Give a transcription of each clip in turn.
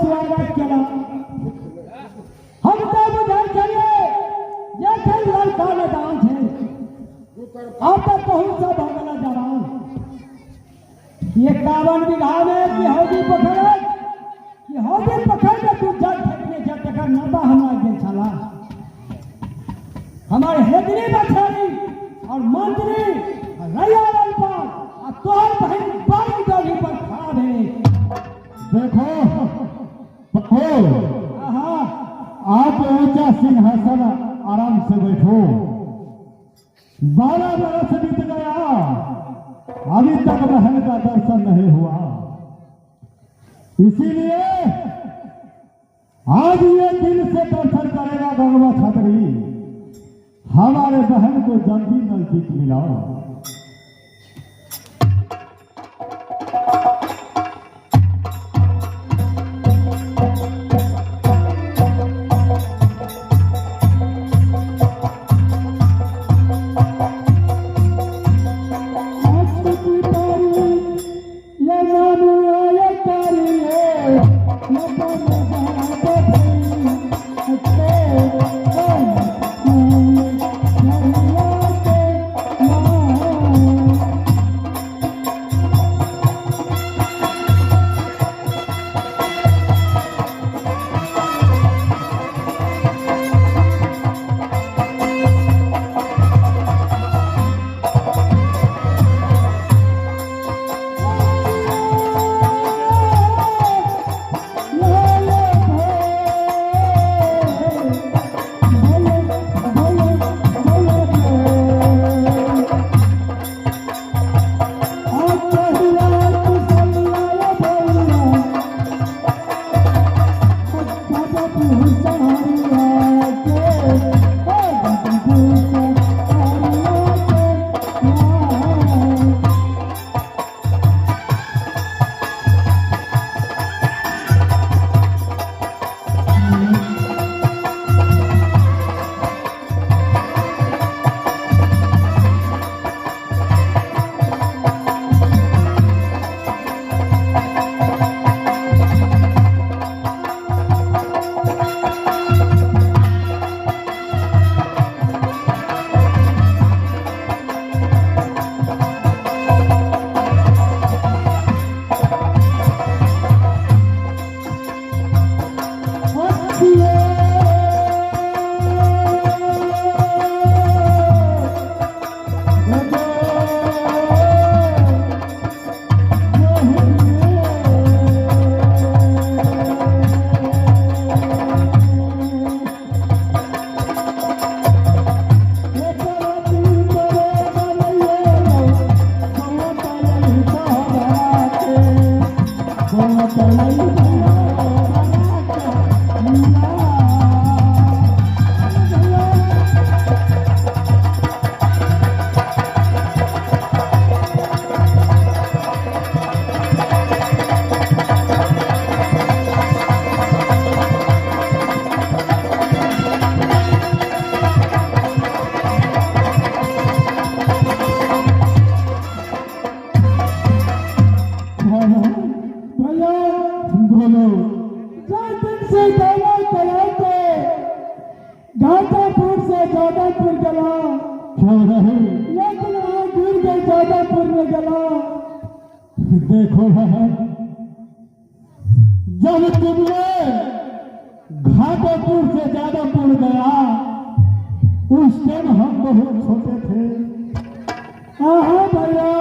स्वागत केला। हम तो बुझल छलिए जे थे लड़का मैदान थे, अब तक बहुत सा भगला जवान 51 बीघा में कि हौदी पकड़ के तू जल फेंकने जब तक नबा हमारे गेल छला। हमारे हेदरी बछारी और मंत्री रैया पर और तोहर बहन बारी डोली पर खड़ा है। देखो आप ऊंचा सिंहासन आराम से बैठो। 12 बरस बीत गया, अभी तक बहन का दर्शन नहीं हुआ, इसीलिए आज ये दिल से दर्शन करेगा गंगवा छतरी। हमारे बहन को जल्दी नजदीक मिलाओ। घाटापुर से जादवपुर गला, लेकिन वहां दूर के जादवपुर में गला। देखो बहन, जब तुमने घाटापुर से जादवपुर गया, उस टाइम हम बहुत छोटे थे। हाँ भैया,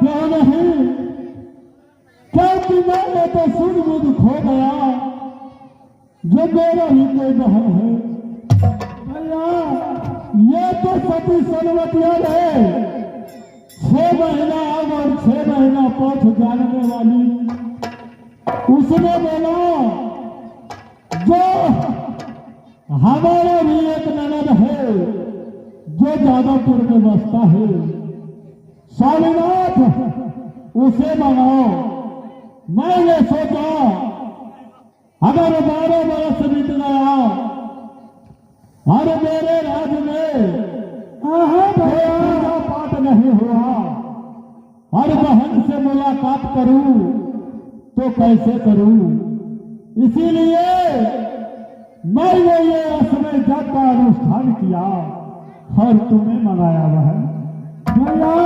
क्यों नहीं? क्योंकि मैंने तो सुध बुध खो गया, जो मेरा ही कोई बहन है। भैया ये तो सती सलवतिया है, 6 महीना अब और 6 महीना पौध जानने वाली। उसने बोला जो हमारा भी एक ननद है जो जादवपुर में बसता है, स्वामीनाथ, उसे मंगाओ। मैंने सोचा अगर 12 बरस बीत गया और मेरे राज्य में पूजा पाठ नहीं हुआ और बहन से मुलाकात करूं तो कैसे करूं, इसीलिए मैंने ये असमय जग का अनुष्ठान किया और तुम्हें मंगाया हुआ है। भैया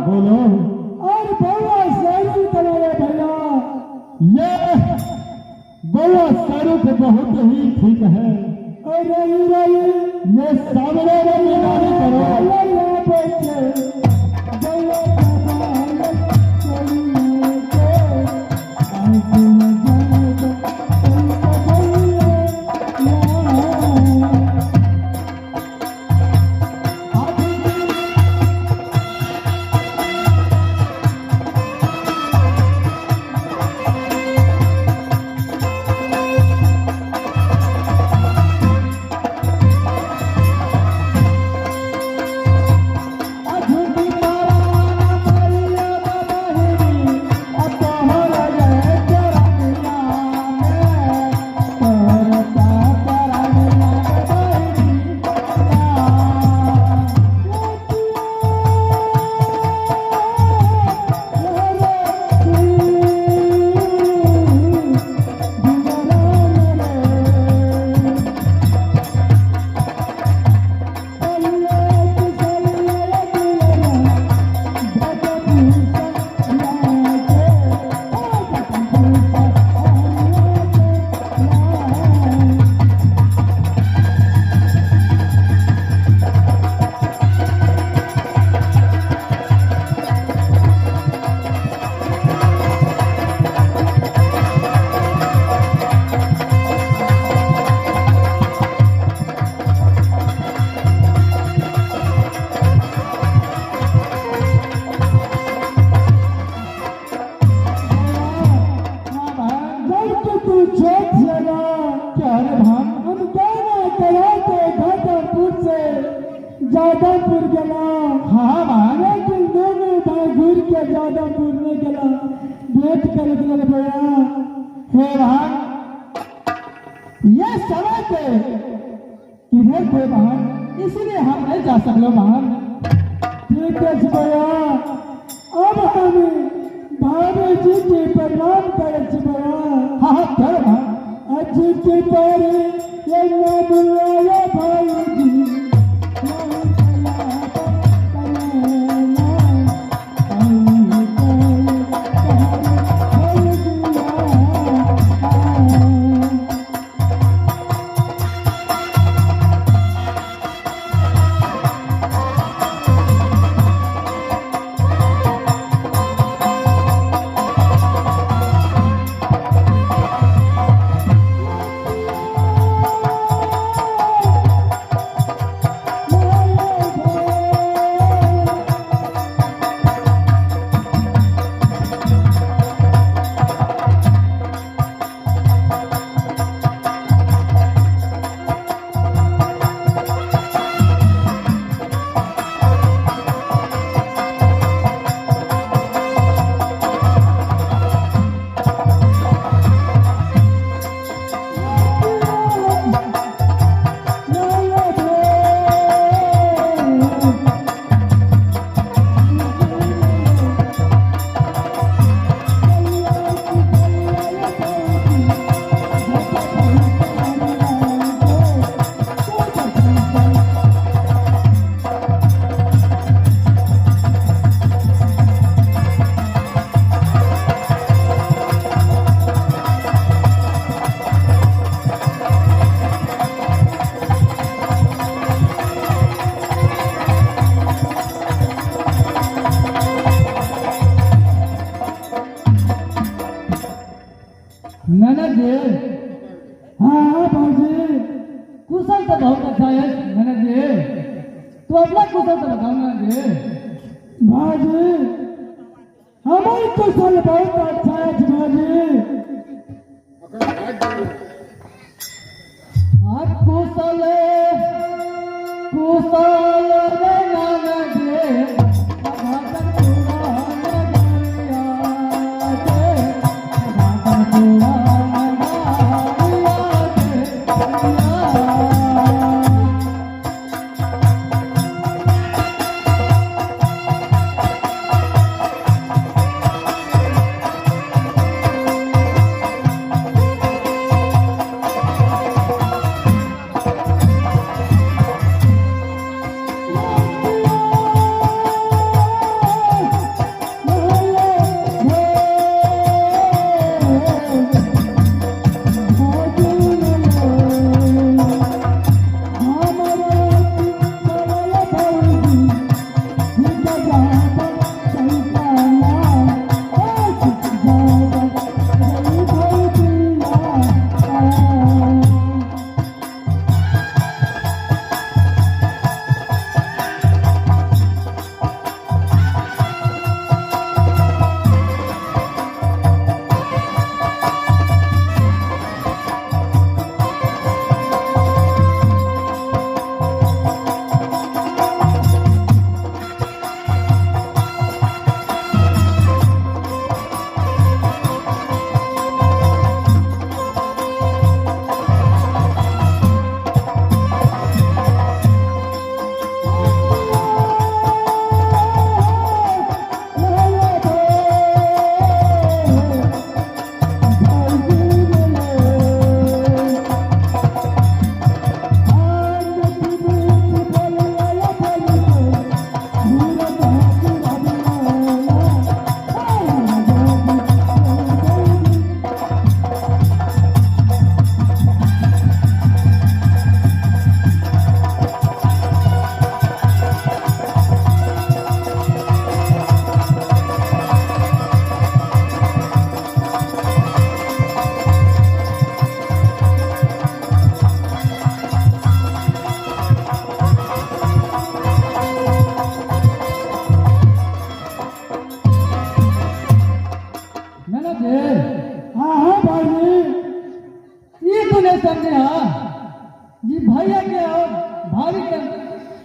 बोलो। और बउआ सैरू कराया भैया। ये बउआ सैरू तो बहुत ही ठीक है। और रही रही ये सामने वाली नानी करो। भैया बच्चे भैया जादवपुर गला। हाँ भाई लेकिन दोनों भाई घूर के जादवपुर में गला भेंट कर भैया। हे भाई ये समय पे किधर थे बहन, इसलिए हम नहीं जा सकलो बहन। ठीक है भैया। अब हम भाभी जी के प्रणाम करे भैया। हाँ हाँ कर बहन। अच्छी के पारे ये नाम लाया भाई जी। ननद जी। हाँ भाजी कुशल तो बहुत अच्छा है ननद जी, तो अपना कुशल तो बताओ ननद जी। भाजी हमारी कुशल बहुत अच्छा है भाजी। आप कुशल कुशल रे ननद जी, भगतन पुराण गाया के, भगतन पुराण गाया के।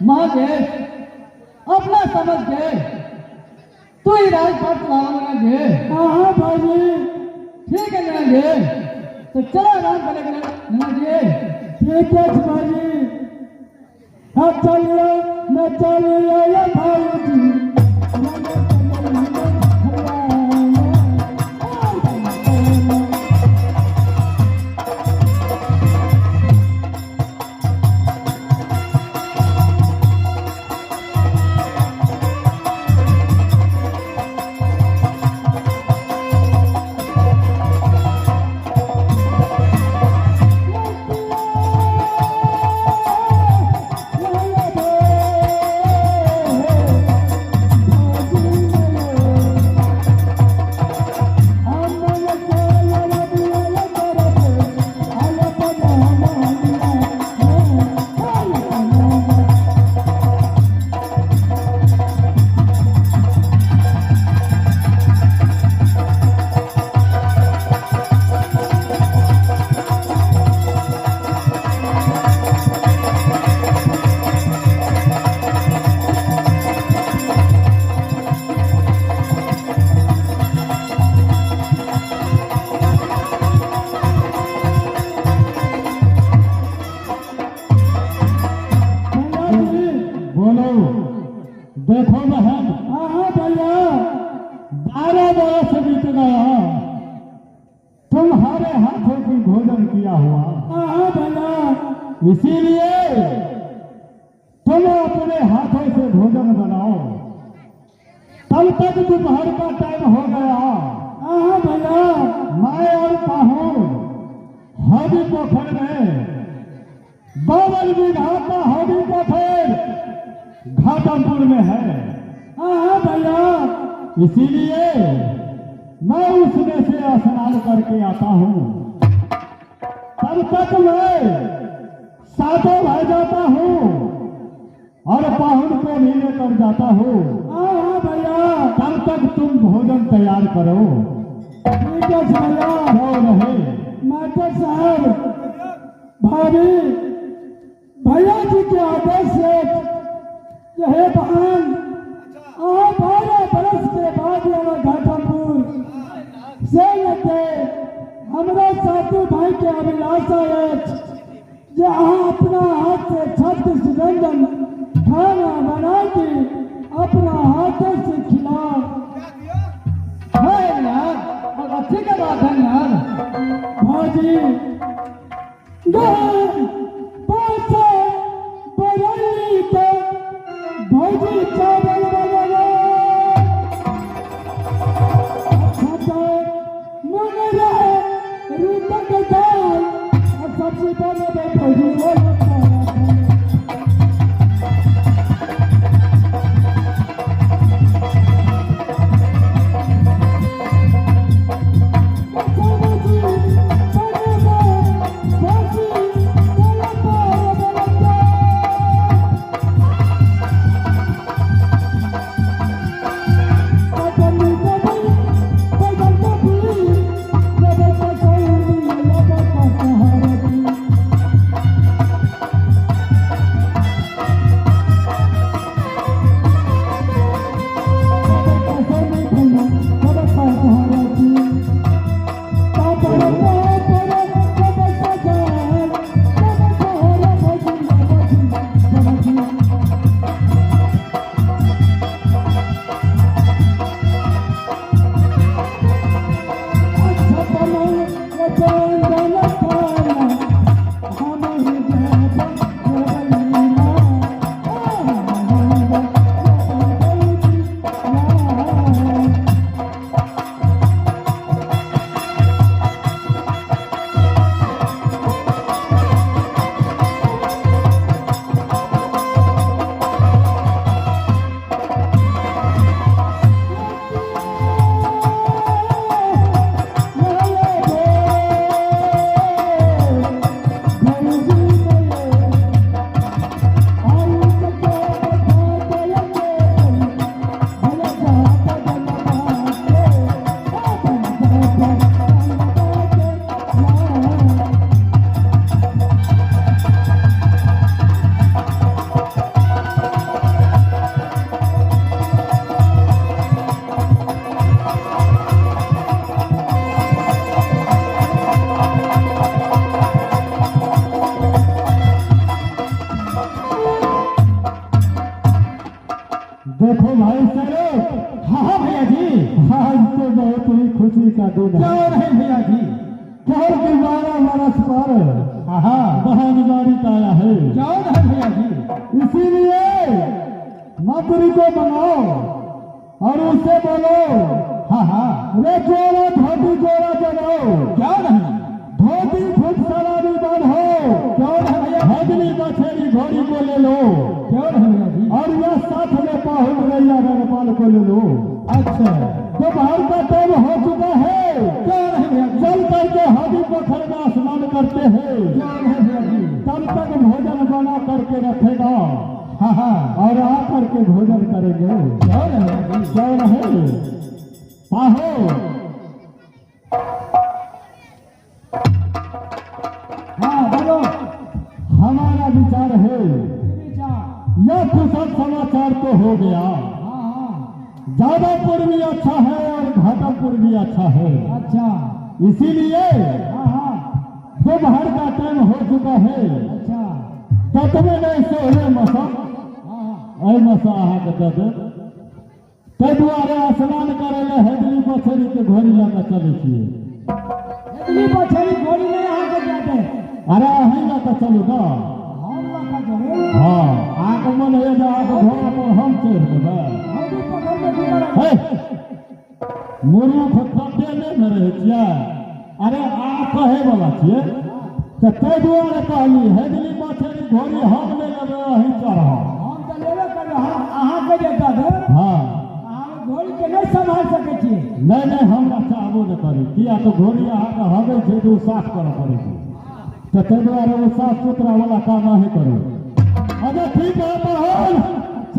महादेव अपना समझ के तू ही राजपाट चलावा दे। हाँ भाई ठीक है नैना जी, तो चलो आराम करेंगे नैना जी। ठीक है भाई, हाँ चलिए मैं चलिए भाई जी। देखो बहन, हाँ भैया 12 वर्ष बीत गया तुम्हारे हाथों की भोजन किया हुआ। हाँ भैया, इसीलिए तुम अपने हाथों से भोजन बनाओ। तब तक दोपहर का टाइम हो गया। हाँ भैया, मैं और पाहू हरी पोखर में 52 बीघा का हरी पोखर घाटमपुर में है। हाँ भैया, इसीलिए मैं उसमें से स्नान करके आता हूँ। तब तक मैं साधो रह जाता हूँ और पाहुन को भी लेकर जाता हूँ। हाँ भैया, तब तक तुम भोजन तैयार करो। ठीक है भैया, रहे मास्टर साहब। भाभी भैया जी के आदेश से यह बहन 12 बरस के बाद यहाँ घाटमपुर से लेके हमारा साधु भाई के अभिलाषा है जहाँ अपना हाथ से 36 व्यंजन खाना बना के अपना हाथों से खिला। है यार, और अच्छी क्या बात है यार। भाजी पैसा बरली तो भौजी चावल बनेगा। मन रहे रूपक दाल और सब्जी बने भौजी। देखो भाई साहब, हाँ भैया जी, आज तो बहुत ही खुशी का दिन है। क्यों नहीं भैया जी? क्योंकि 12 बरस पर हाँ, बहन गाड़ी आया है, क्यों नहीं भैया जी? इसीलिए मंत्री को बनाओ और उससे बोलो, हाँ, रे जोड़ा धोती जोड़ा जगाओ, क्यों नहीं? धोती फुट सलामी बांधो, क्यों नहीं भैया? हजली बछेरी घोड़ी को ले लो क्यों नहीं भैया जी? और यह साथ में पाहुन रैया रंगपाल को ले लो। अच्छा, दोपहर का टाइम हो चुका है, क्यों नहीं भैया जी? चल करके हाथी पोखर में स्नान करते हैं, क्यों नहीं भैया जी? तब तक भोजन बना करके रखेगा हाँ, और आ करके भोजन करेंगे। क्यों नहीं भैया जी? क्यों नहीं? आहो, हाँ बोलो। हमारा विचार है, विचार? यह कुशल समाचार तो हो गया, हाँ, जादवपुर भी अच्छा है और घाटापुर भी अच्छा है, अच्छा, इसीलिए हाँ, दोपहर का टाइम हो चुका है। अच्छा, ततमे नहीं सोहे मसा हाँ, ऐ मसा अहाँके दे ताहि दुआरे स्नान करे ले हेदली बछेरी के घोड़ी लगा चले छियै। इतनी बछेरी घोड़ी नहीं यहाँ के जाते, अरे अहीं लगा चलू ना। हम लगा चले, हाँ, अहाँके मन है जे अहाँके घोड़ा पर हम चढ़ि देबै। हम भी पकड़ के दूर हे मूर्ख कते नहि ने रहै छियै। अरे अहाँ कहे वाला छियै तऽ ताहि दुआरे कहली हेदली बछेरी घोड़ी हम नहि लेबै, अहीं चढ़ब। हम तो लेबे करबे, हम अहाँ के जेता दे, हाँ, अहाँ घोड़ी के नहीं संभाल सके छियै। नहीं नहीं, हमरा चाहबो नहीं करी, किया तो घोड़ी अहाँके हगै छै तऽ ओ साफ करऽ पड़ै छै, तऽ ताहि दुआरे ओ साफ सुथरा वाला काम अहीं करू। अच्छा ठीक है, पाहुन